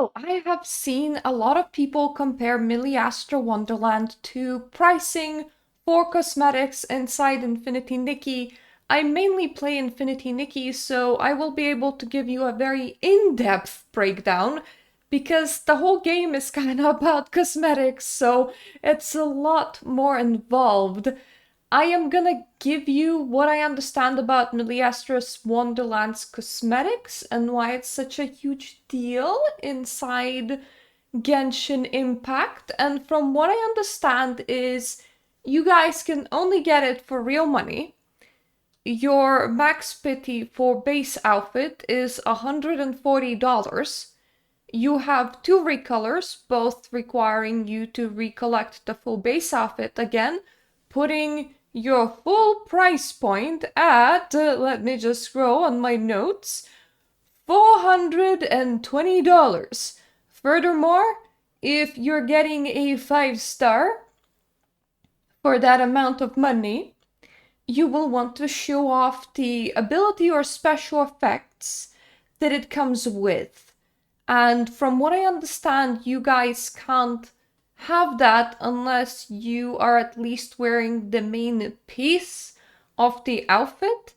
So, I have seen a lot of people compare Miliastra Wonderland to pricing for cosmetics inside Infinity Nikki. I mainly play Infinity Nikki, so I will be able to give you a very in-depth breakdown because the whole game is kind of about cosmetics, so it's a lot more involved. I am gonna give you what I understand about Miliastra's Wonderland's cosmetics and why it's such a huge deal inside Genshin Impact. And from what I understand is you guys can only get it for real money. Your max pity for base outfit is $140. You have two recolors, both requiring you to recollect the full base outfit again, putting your full price point at, let me just scroll on my notes, $420. Furthermore, if you're getting a 5-star for that amount of money, you will want to show off the ability or special effects that it comes with. And from what I understand, you guys can't have that unless you are at least wearing the main piece of the outfit.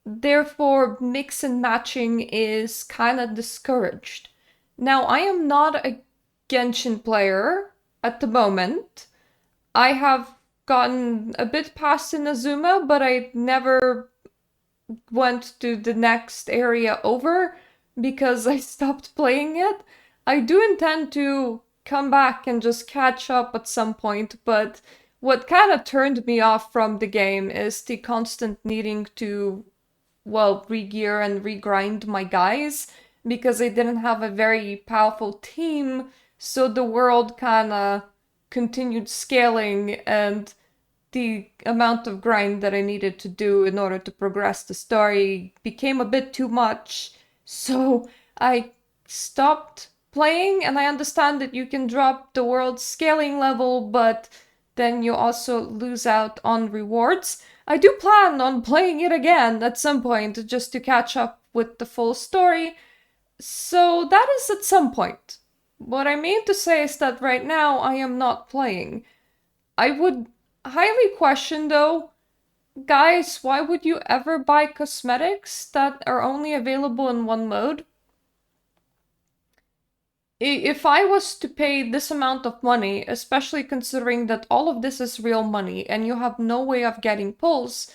Therefore, mix and matching is kind of discouraged. Now, I am not a Genshin player at the moment. I have gotten a bit past Inazuma, but I never went to the next area over because I stopped playing it. I do intend to come back and just catch up at some point, but what kind of turned me off from the game is the constant needing to, well, re-gear and regrind my guys because I didn't have a very powerful team, so the world kind of continued scaling and the amount of grind that I needed to do in order to progress the story became a bit too much. So I stopped playing, and I understand that you can drop the world scaling level, but then you also lose out on rewards. I do plan on playing it again at some point just to catch up with the full story. So that is at some point. What I mean to say is that right now I am not playing. I would highly question though, guys, why would you ever buy cosmetics that are only available in one mode? If I was to pay this amount of money, especially considering that all of this is real money and you have no way of getting pulls,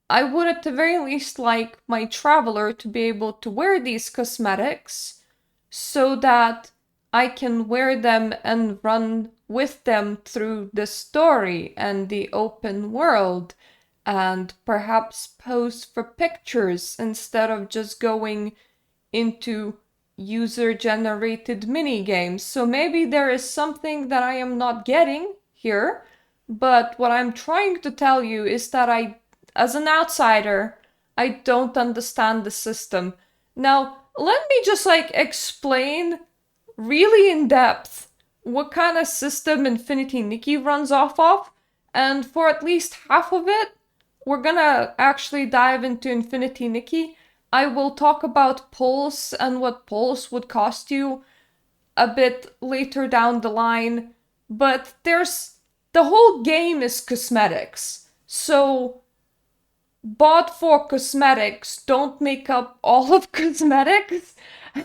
I would at the very least like my traveler to be able to wear these cosmetics so that I can wear them and run with them through the story and the open world, and perhaps pose for pictures instead of just going into user-generated mini games. So maybe there is something that I am not getting here, but what I'm trying to tell you is that as an outsider, I don't understand the system. Now, let me just explain really in depth what kind of system Infinity Nikki runs off of, and for at least half of it, we're gonna actually dive into Infinity Nikki. I will talk about pulls and what pulls would cost you a bit later down the line, but the whole game is cosmetics. So bought for cosmetics don't make up all of cosmetics,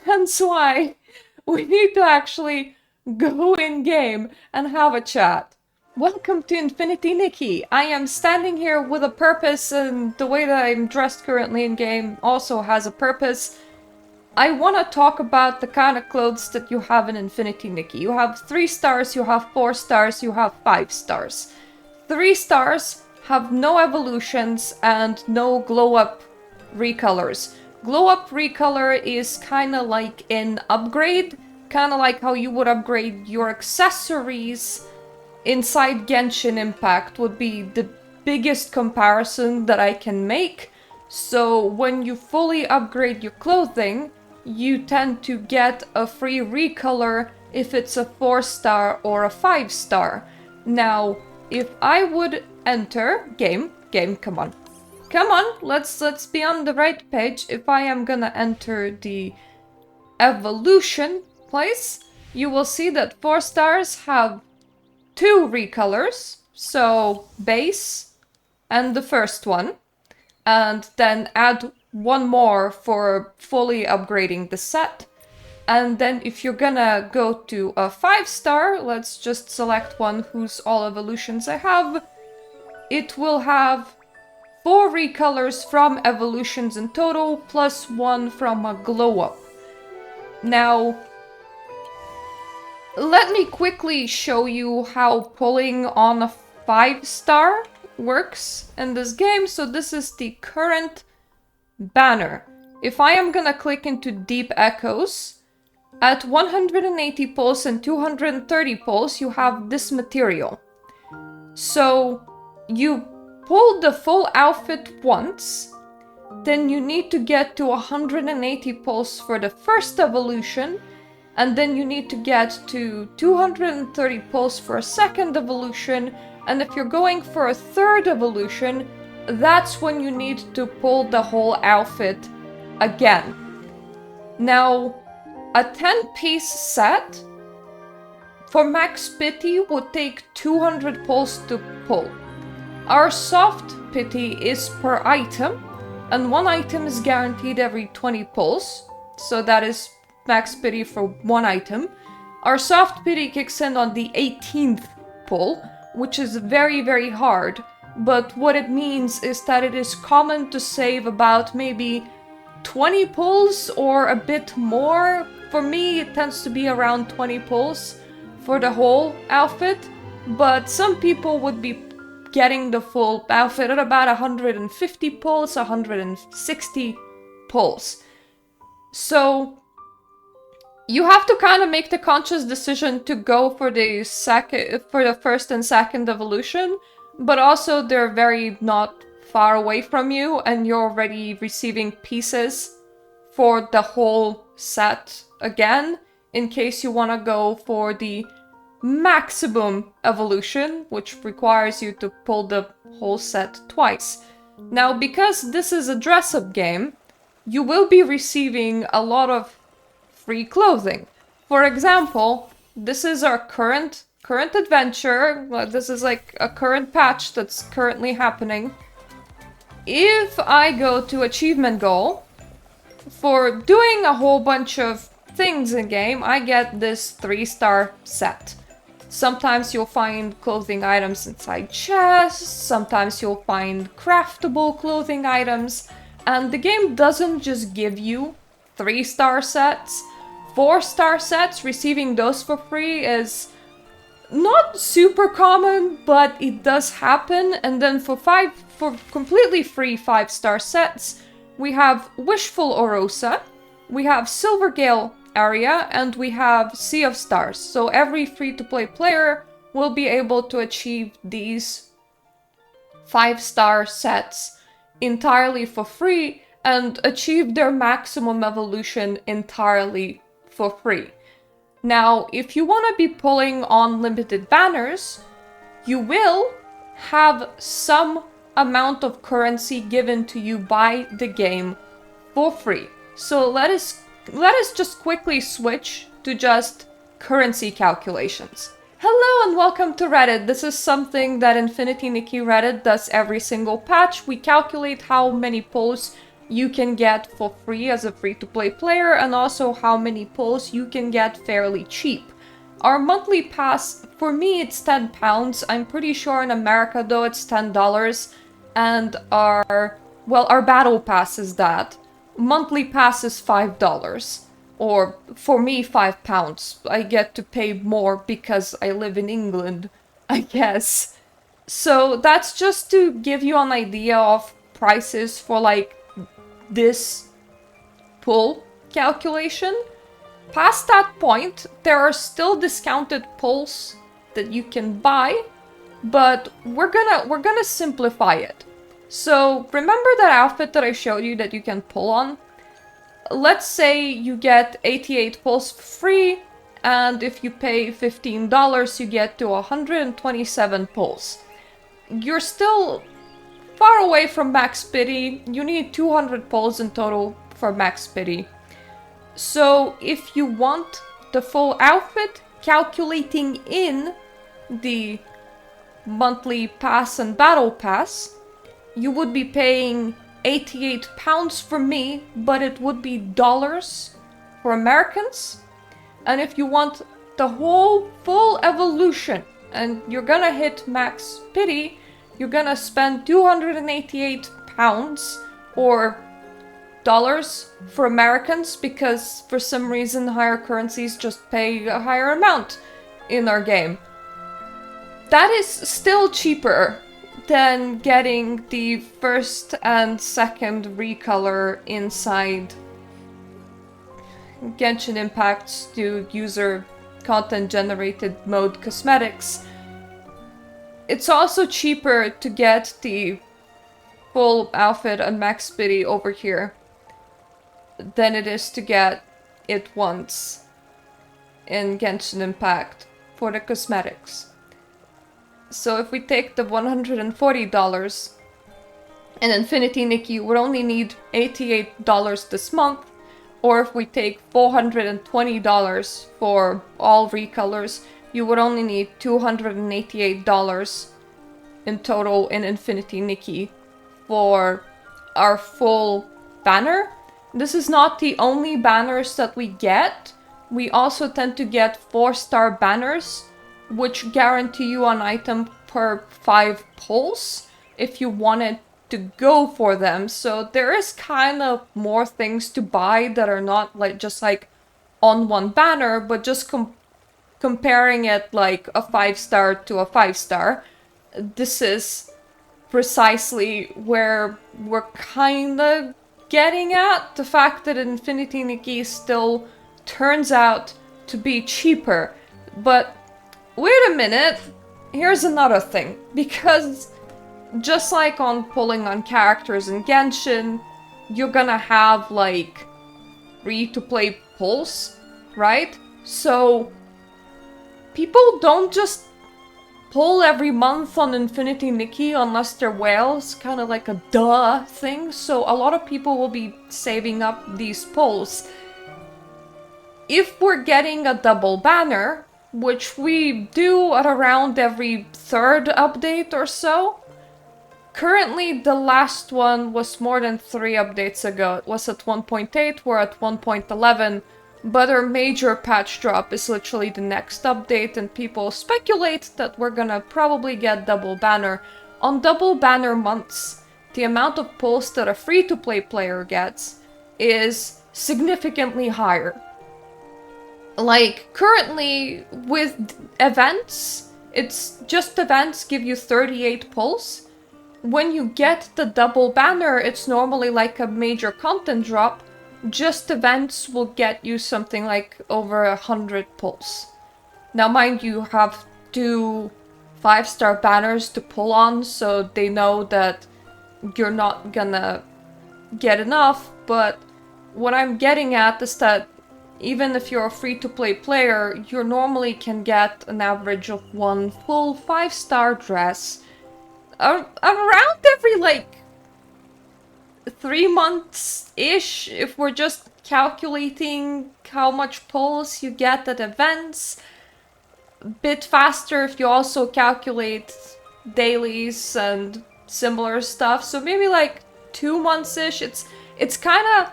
hence why we need to actually go in game and have a chat. Welcome to Infinity Nikki. I am standing here with a purpose, and the way that I'm dressed currently in game also has a purpose. I want to talk about the kind of clothes that you have in Infinity Nikki. You have 3 stars, you have 4 stars, you have 5 stars. 3 stars have no evolutions and no glow up recolors. Glow up recolor is kind of like an upgrade, kind of like how you would upgrade your accessories inside Genshin Impact would be the biggest comparison that I can make. So when you fully upgrade your clothing, you tend to get a free recolor if it's a 4-star or a 5-star. Now, if I would enter game, come on. Come on, let's be on the right page. If I am gonna enter the evolution place, you will see that 4 stars have 2 recolors, so base and the first one, and then add 1 more for fully upgrading the set. And then if you're gonna go to a 5 star, let's just select one whose all evolutions I have. It will have 4 recolors from evolutions in total, plus 1 from a glow up. Now, let me quickly show you how pulling on a 5 star works in this game. So this is the current banner. If I am gonna click into Deep Echoes, at 180 pulse and 230 pulse, you have this material. So you pull the full outfit once, then you need to get to 180 pulse for the first evolution, and then you need to get to 230 pulse for a second evolution, and if you're going for a third evolution, that's when you need to pull the whole outfit again. Now, a 10-piece set for max pity would take 200 pulse to pull. Our soft pity is per item, and 1 item is guaranteed every 20 pulse, so that is max pity for 1 item. Our soft pity kicks in on the 18th pull, which is very, very hard, but what it means is that it is common to save about maybe 20 pulls or a bit more. For me, it tends to be around 20 pulls for the whole outfit, but some people would be getting the full outfit at about 150 pulls, 160 pulls. So you have to kind of make the conscious decision to go for the first and second evolution, but also they're very not far away from you and you're already receiving pieces for the whole set again, in case you want to go for the maximum evolution, which requires you to pull the whole set twice. Now, because this is a dress-up game, you will be receiving a lot of free clothing. For example, this is our current adventure. This is like a current patch that's currently happening. If I go to achievement goal, for doing a whole bunch of things in game, I get this 3-star set. Sometimes you'll find clothing items inside chests, sometimes you'll find craftable clothing items, and the game doesn't just give you 3-star sets. 4-star sets, receiving those for free is not super common, but it does happen. And then for completely free 5-star sets, we have Wishful Orosa, we have Silvergale area, and we have Sea of Stars. So every free-to-play player will be able to achieve these 5-star sets entirely for free and achieve their maximum evolution entirely for free. Now, if you want to be pulling on limited banners, you will have some amount of currency given to you by the game for free. So let us just quickly switch to just currency calculations. Hello and welcome to Reddit. This is something that Infinity Nikki Reddit does every single patch. We calculate how many pulls you can get for free as a free-to-play player, and also how many pulls you can get fairly cheap. Our monthly pass, for me it's £10. I'm pretty sure in America though it's $10. And our battle pass is that. Monthly pass is $5. Or for me, £5. I get to pay more because I live in England, I guess. So that's just to give you an idea of prices for like this pull calculation. Past that point, there are still discounted pulls that you can buy, but we're gonna simplify it. So remember that outfit that I showed you that you can pull on? Let's say you get 88 pulls for free, and if you pay $15, you get to 127 pulls. You're still far away from max pity. You need 200 pulls in total for max pity. So if you want the full outfit, calculating in the monthly pass and battle pass, you would be paying £88 for me, but it would be dollars for Americans. And if you want the whole full evolution and you're gonna hit max pity, you're gonna spend £288 or dollars for Americans, because for some reason higher currencies just pay a higher amount in our game. That is still cheaper than getting the first and second recolor inside Genshin Impact's new user content generated mode cosmetics. It's also cheaper to get the full outfit and max pity over here than it is to get it once in Genshin Impact for the cosmetics. So if we take the $140 and Infinity Nikki, you would only need $88 this month, or if we take $420 for all recolors, you would only need $288 in total in Infinity Nikki for our full banner. This is not the only banners that we get. We also tend to get 4-star banners, which guarantee you an item per 5 pulls if you wanted to go for them. So there is kind of more things to buy that are not like just like on one banner, but just comparing it like a 5-star to a 5-star. This is precisely where we're kind of getting at. The fact that Infinity Nikki still turns out to be cheaper. But wait a minute, here's another thing. Because just like on pulling on characters in Genshin, you're gonna have like free-to-play pulls, right? So people don't just pull every month on Infinity Nikki unless they're whales, kind of like a duh thing. So a lot of people will be saving up these pulls. If we're getting a double banner, which we do at around every 3rd update or so, currently the last one was more than 3 updates ago. It was at 1.8, we're at 1.11. But our major patch drop is literally the next update, and people speculate that we're gonna probably get double banner. On double banner months, the amount of pulls that a free-to-play player gets is significantly higher. Like, currently, with events, it's just events give you 38 pulls. When you get the double banner, it's normally like a major content drop. Just events will get you something like over 100 pulls. Now, mind you, have 2 5-star banners to pull on, so they know that you're not gonna get enough, but what I'm getting at is that even if you're a free-to-play player, you normally can get an average of 1 full 5-star dress around every, like, 3 months-ish, if we're just calculating how much pulls you get at events. A bit faster if you also calculate dailies and similar stuff. So maybe like 2 months-ish. It's kind of...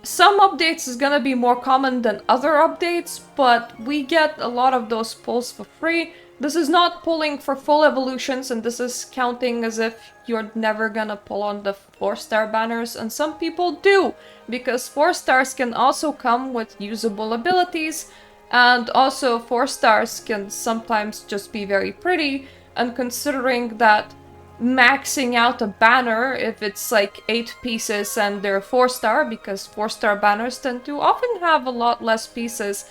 Some updates is gonna be more common than other updates, but we get a lot of those pulls for free. This is not pulling for full evolutions, and this is counting as if you're never gonna pull on the 4-star banners, and some people do, because 4 stars can also come with usable abilities, and also 4 stars can sometimes just be very pretty, and considering that maxing out a banner, if it's like 8 pieces and they're 4-star, because 4-star banners tend to often have a lot less pieces,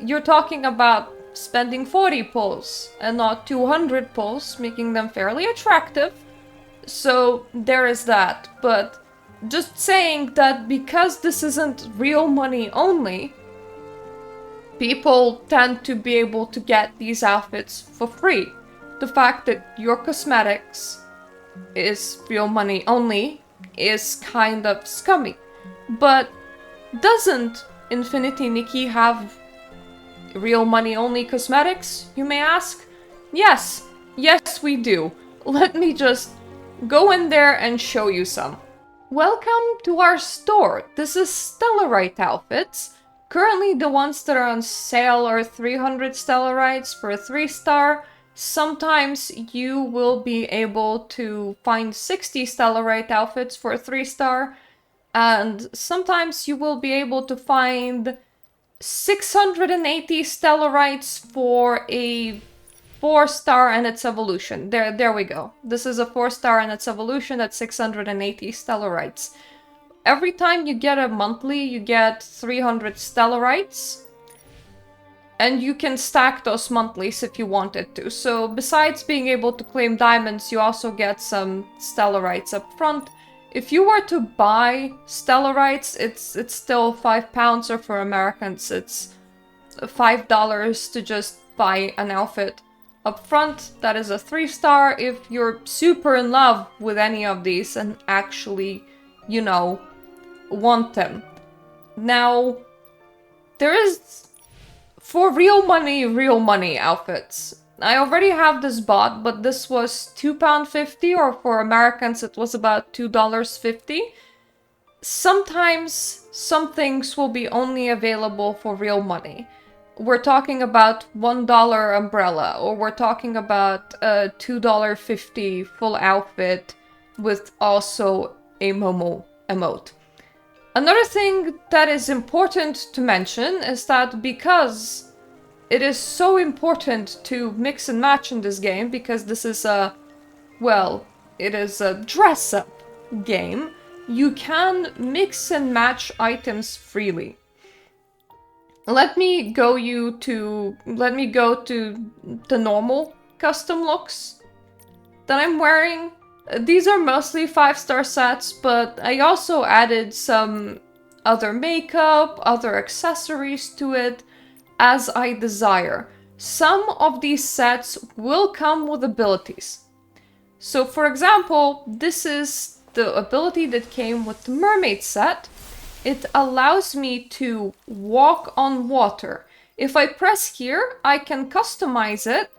you're talking about spending 40 pulls and not 200 pulls, making them fairly attractive. So there is that. But just saying that because this isn't real money only, people tend to be able to get these outfits for free. The fact that your cosmetics is real money only is kind of scummy. But doesn't Infinity Nikki have Real money only cosmetics, you may ask? Yes, yes we do. Let me just go in there and show you some. Welcome to our store. This is Stellarite outfits. Currently the ones that are on sale are 300 Stellarites for a 3-star. Sometimes you will be able to find 60 Stellarite outfits for a 3-star. And sometimes you will be able to find 680 Stellarites for a 4-star and its evolution. There we go. This is a 4-star and its evolution at 680 Stellarites. Every time you get a monthly, you get 300 Stellarites. And you can stack those monthlies if you wanted to. So besides being able to claim diamonds, you also get some Stellarites up front. If you were to buy Stellarites, it's still £5, or for Americans, it's $5 to just buy an outfit. Up front, that is a 3-star if you're super in love with any of these and actually, you know, want them. Now, there is, for real money outfits. I already have this bought, but this was £2.50, or for Americans it was about $2.50. Sometimes some things will be only available for real money. We're talking about $1 umbrella, or we're talking about a $2.50 full outfit with also a Momo emote. Another thing that is important to mention is that because it is so important to mix and match in this game, because this is a, well, it is a dress-up game, you can mix and match items freely. Let me go to the normal custom looks that I'm wearing. These are mostly 5-star sets, but I also added some other makeup, other accessories to it, as I desire. Some of these sets will come with abilities. So for example, this is the ability that came with the mermaid set. It allows me to walk on water. If I press here, I can customize it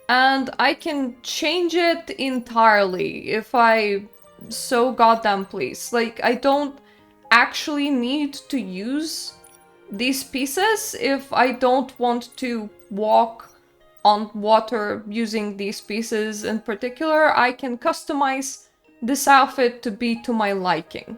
and I can change it entirely if I so goddamn please. Like, I don't actually need to use these pieces if I don't want to walk on water using these pieces in particular. I can customize this outfit to be to my liking.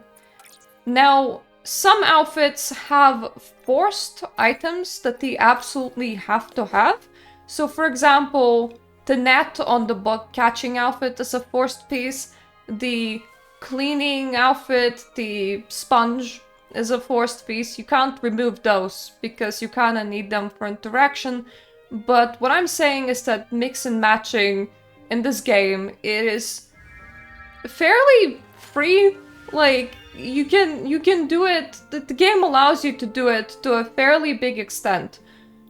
Now, some outfits have forced items that they absolutely have to have. So for example, the net on the bug catching outfit is a forced piece. The cleaning outfit, the sponge, is a forced piece. You can't remove those because you kind of need them for interaction. But what I'm saying is that mix and matching in this game, it is fairly free. Like, you can do it, the game allows you to do it to a fairly big extent.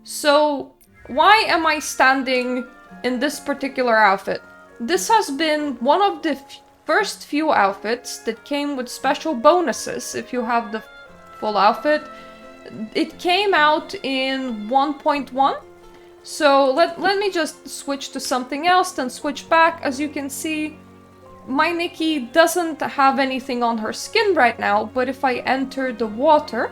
So why am I standing in this particular outfit? This has been one of the first few outfits that came with special bonuses if you have the full outfit. It came out in 1.1. So let me just switch to something else, then switch back. As you can see, my Nikki doesn't have anything on her skin right now, but if I enter the water,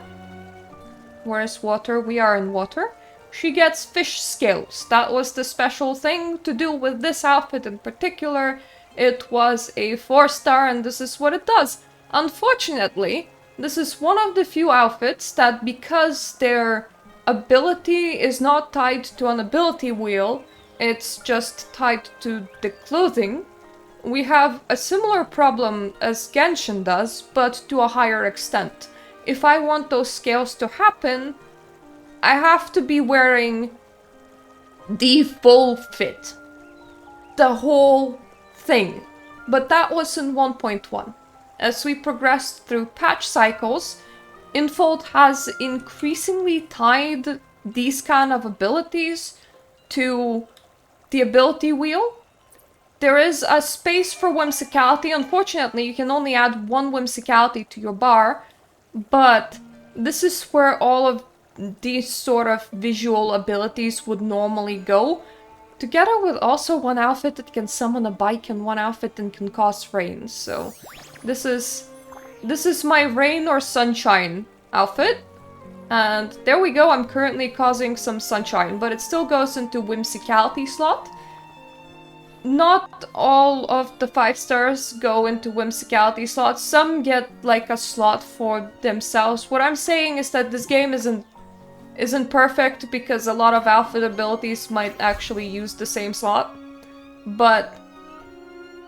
where is water? We are in water. She gets fish scales. That was the special thing to do with this outfit in particular. It was a 4-star and this is what it does. Unfortunately, this is one of the few outfits that, because their ability is not tied to an ability wheel, it's just tied to the clothing. We have a similar problem as Genshin does, but to a higher extent. If I want those scales to happen, I have to be wearing the full fit. The whole thing. But that was in 1.1. As we progressed through patch cycles, Infold has increasingly tied these kind of abilities to the ability wheel. There is a space for whimsicality. Unfortunately, you can only add one whimsicality to your bar, but this is where all of these sort of visual abilities would normally go, together with also one outfit that can summon a bike and one outfit that can cause rain. So this is my rain or sunshine outfit. And there we go, I'm currently causing some sunshine, but it still goes into whimsicality slot. Not all of the 5 stars go into whimsicality slots. Some get like a slot for themselves. What I'm saying is that this game isn't perfect because a lot of outfit abilities might actually use the same slot. But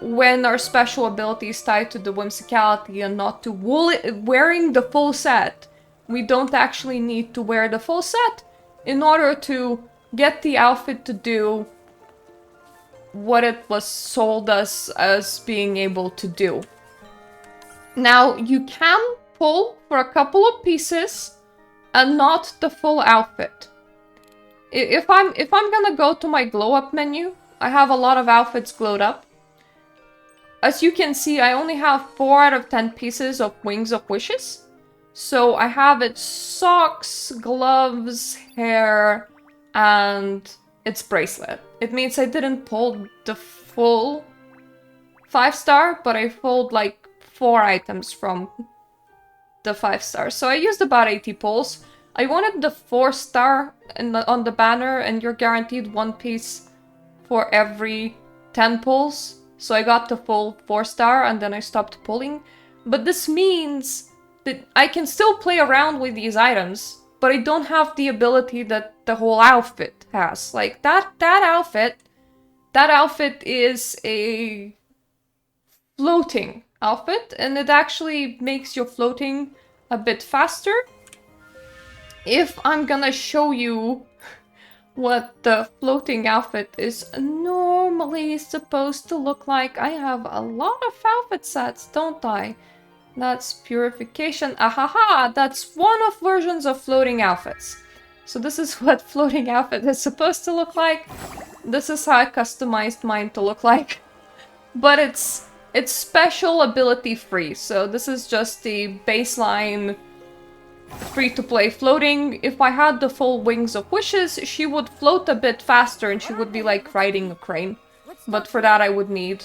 when our special ability is tied to the whimsicality and not to wearing the full set, we don't actually need to wear the full set in order to get the outfit to do what it was sold us as being able to do. Now, you can pull for a couple of pieces and not the full outfit. If I'm gonna go to my glow up menu, I have a lot of outfits glowed up. As you can see, I only have 4 out of 10 pieces of Wings of Wishes. So I have its socks, gloves, hair, and its bracelet. It means I didn't pull the full 5 star, but I pulled like 4 items from the 5 stars. So I used about 80 pulls. I wanted the 4 star on the banner, and you're guaranteed 1 piece for every 10 pulls. So I got the full 4 star and then I stopped pulling. But this means that I can still play around with these items, but I don't have the ability that the whole outfit has. Like that outfit is a floating outfit, and it actually makes your floating a bit faster. If I'm gonna show you what the floating outfit is normally supposed to look like, I have a lot of outfit sets, don't I? That's purification. Ahaha! That's one of versions of floating outfits. So this is what floating outfit is supposed to look like. This is how I customized mine to look like. But it's special ability free. So this is just the baseline free-to-play floating. If I had the full Wings of Wishes, she would float a bit faster and she would be like riding a crane. But for that I would need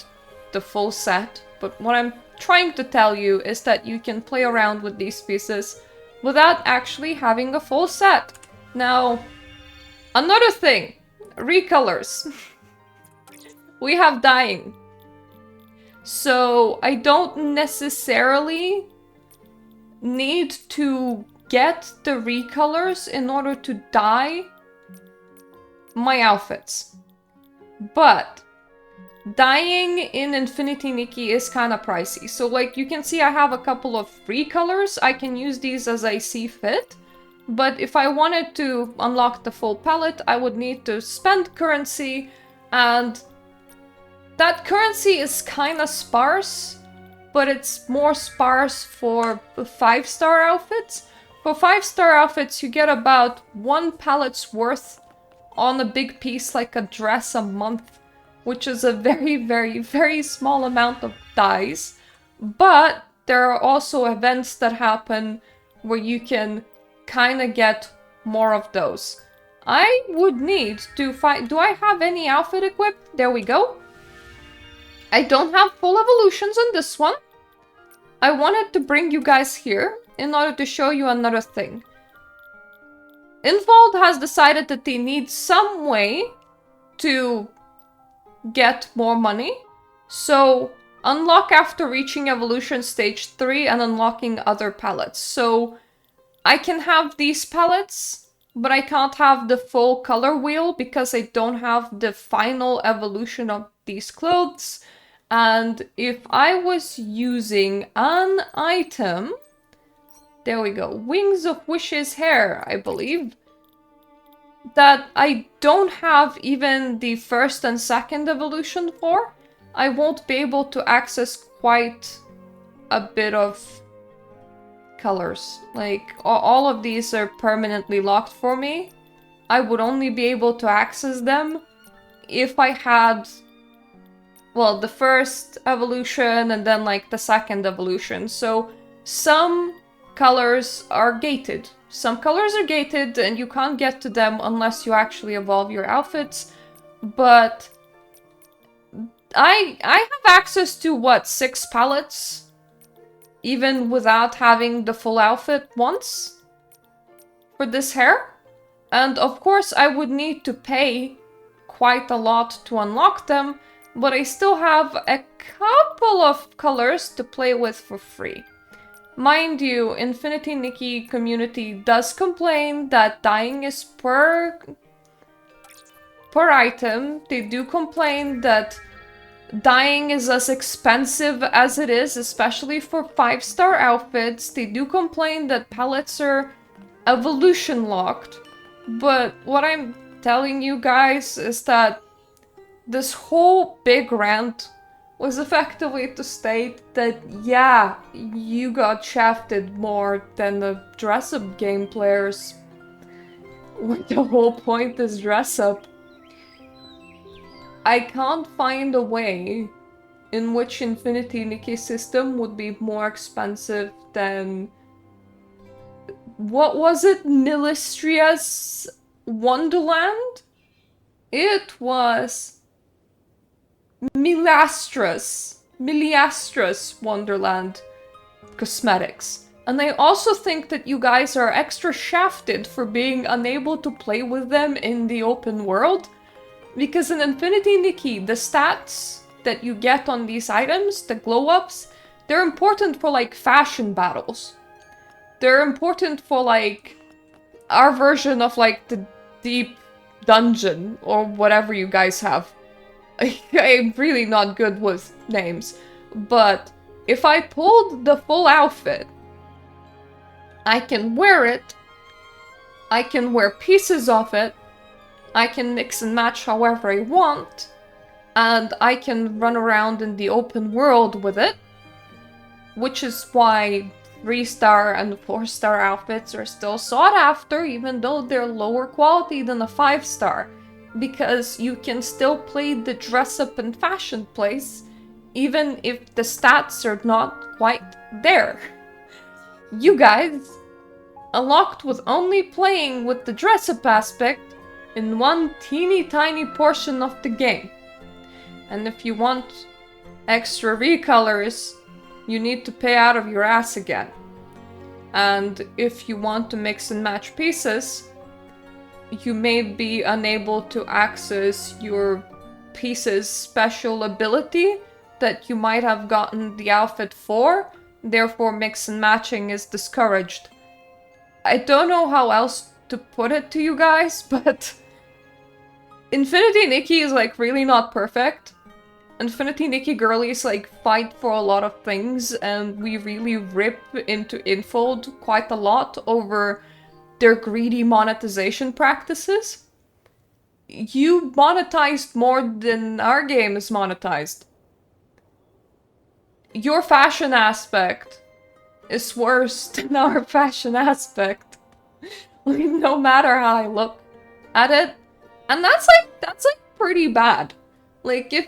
the full set. But what I'm trying to tell you is that you can play around with these pieces without actually having a full set. Now, another thing, recolors. We have dyeing. So I don't necessarily need to get the recolors in order to dye my outfits. But dyeing in Infinity Nikki is kind of pricey. So like you can see I have a couple of free colors. I can use these as I see fit. But if I wanted to unlock the full palette, I would need to spend currency, and that currency is kind of sparse, but it's more sparse for 5-star outfits. For 5-star outfits, you get about 1 pallet's worth on a big piece like a dress a month, which is a very, very, very small amount of dyes. But there are also events that happen where you can kind of get more of those. I would need to find... Do I have any outfit equipped? There we go. I don't have full evolutions on this one. I wanted to bring you guys here in order to show you another thing. Infold has decided that they need some way to get more money. So unlock after reaching evolution stage 3 and unlocking other palettes. So I can have these palettes, but I can't have the full color wheel because I don't have the final evolution of these clothes. And if I was using an item, there we go, Wings of Wishes hair, I believe, that I don't have even the first and second evolution for, I won't be able to access quite a bit of colors. Like, all of these are permanently locked for me. I would only be able to access them if I had, well, the first evolution and then like the second evolution. So some colors are gated Some colors are gated and you can't get to them unless you actually evolve your outfits, but I have access to, what, 6 palettes? Even without having the full outfit once? For this hair? And of course I would need to pay quite a lot to unlock them, but I still have a couple of colors to play with for free. Mind you, Infinity Nikki community does complain that dyeing is per item. They do complain that dyeing is as expensive as it is, especially for 5-star outfits. They do complain that palettes are evolution locked. But what I'm telling you guys is that this whole big rant was effectively to state that, yeah, you got shafted more than the dress-up game players. When the whole point is dress-up. I can't find a way in which Infinity Nikki system would be more expensive than... What was it? Miliastra's Wonderland? It was... Miliastra's Wonderland cosmetics. And I also think that you guys are extra shafted for being unable to play with them in the open world. Because in Infinity Nikki, the stats that you get on these items, the glow-ups, they're important for, like, fashion battles. They're important for, like, our version of, like, the deep dungeon, or whatever you guys have. I'm really not good with names. But if I pulled the full outfit, I can wear it, I can wear pieces of it, I can mix and match however I want, and I can run around in the open world with it, which is why 3-star and 4-star outfits are still sought after, even though they're lower quality than a 5-star, because you can still play the dress-up and fashion place, even if the stats are not quite there. You guys are locked with only playing with the dress-up aspect in one teeny tiny portion of the game. And if you want extra recolors, you need to pay out of your ass again. And if you want to mix and match pieces, you may be unable to access your piece's special ability that you might have gotten the outfit for, therefore mix and matching is discouraged. I don't know how else to put it to you guys, but Infinity Nikki is, like, really not perfect. Infinity Nikki girlies, like, fight for a lot of things, and we really rip into Infold quite a lot over their greedy monetization practices. You monetized more than our game is monetized. Your fashion aspect is worse than our fashion aspect. Like, no matter how I look at it. And that's like pretty bad. Like, if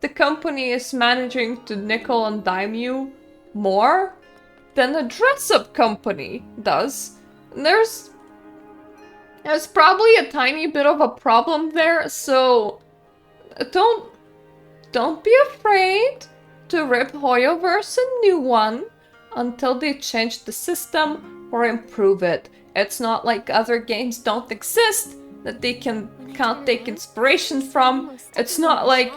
the company is managing to nickel and dime you more than a dress-up company does, there's probably a tiny bit of a problem there, so don't be afraid to rip Hoyoverse a new one until they change the system or improve it. It's not like other games don't exist that they can't take inspiration from. It's not like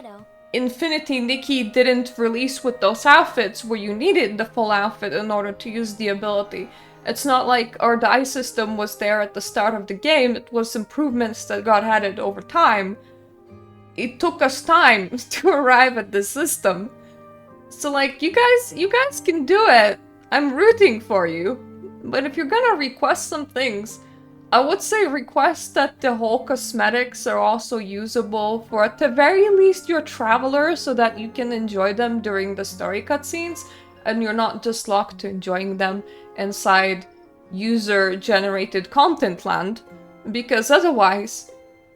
Infinity Nikki didn't release with those outfits where you needed the full outfit in order to use the ability. It's not like our dye system was there at the start of the game. It was improvements that got added over time. It took us time to arrive at the system. So, like, you guys can do it. I'm rooting for you. But if you're gonna request some things, I would say request that the whole cosmetics are also usable for, at the very least, your traveler, so that you can enjoy them during the story cutscenes, and you're not just locked to enjoying them inside user-generated content land, because otherwise,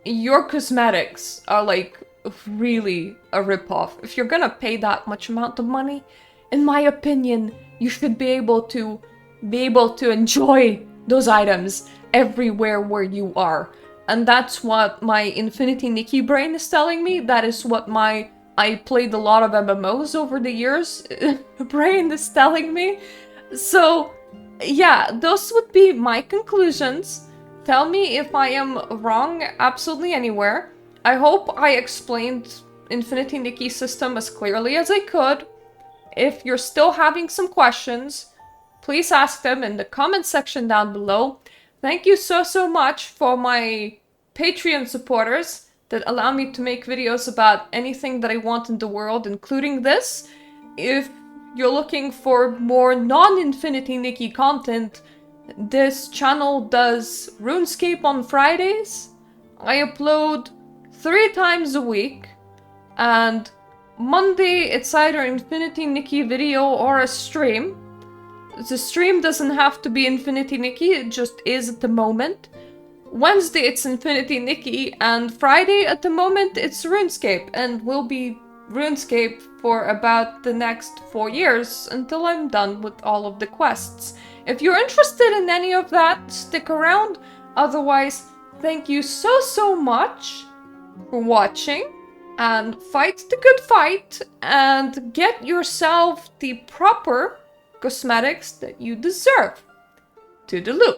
your cosmetics are, like, really a ripoff. If you're gonna pay that much amount of money, in my opinion, you should be able to enjoy those items everywhere where you are. And that's what my Infinity Nikki brain is telling me. That is what my I played a lot of MMOs over the years brain is telling me. So yeah, those would be my conclusions. Tell me if I am wrong absolutely anywhere. I hope I explained Infinity Nikki's system as clearly as I could. If you're still having some questions, please ask them in the comment section down below. Thank you so much for my Patreon supporters that allow me to make videos about anything that I want in the world, including this. If you're looking for more non-Infinity Nikki content, this channel does RuneScape on Fridays. I upload 3 times a week, and Monday it's either Infinity Nikki video or a stream. The stream doesn't have to be Infinity Nikki, it just is at the moment. Wednesday it's Infinity Nikki, and Friday at the moment it's RuneScape, and will be RuneScape for about the next 4 years until I'm done with all of the quests. If you're interested in any of that, stick around. Otherwise, thank you so much for watching, and fight the good fight, and get yourself the proper cosmetics that you deserve. Toodaloo!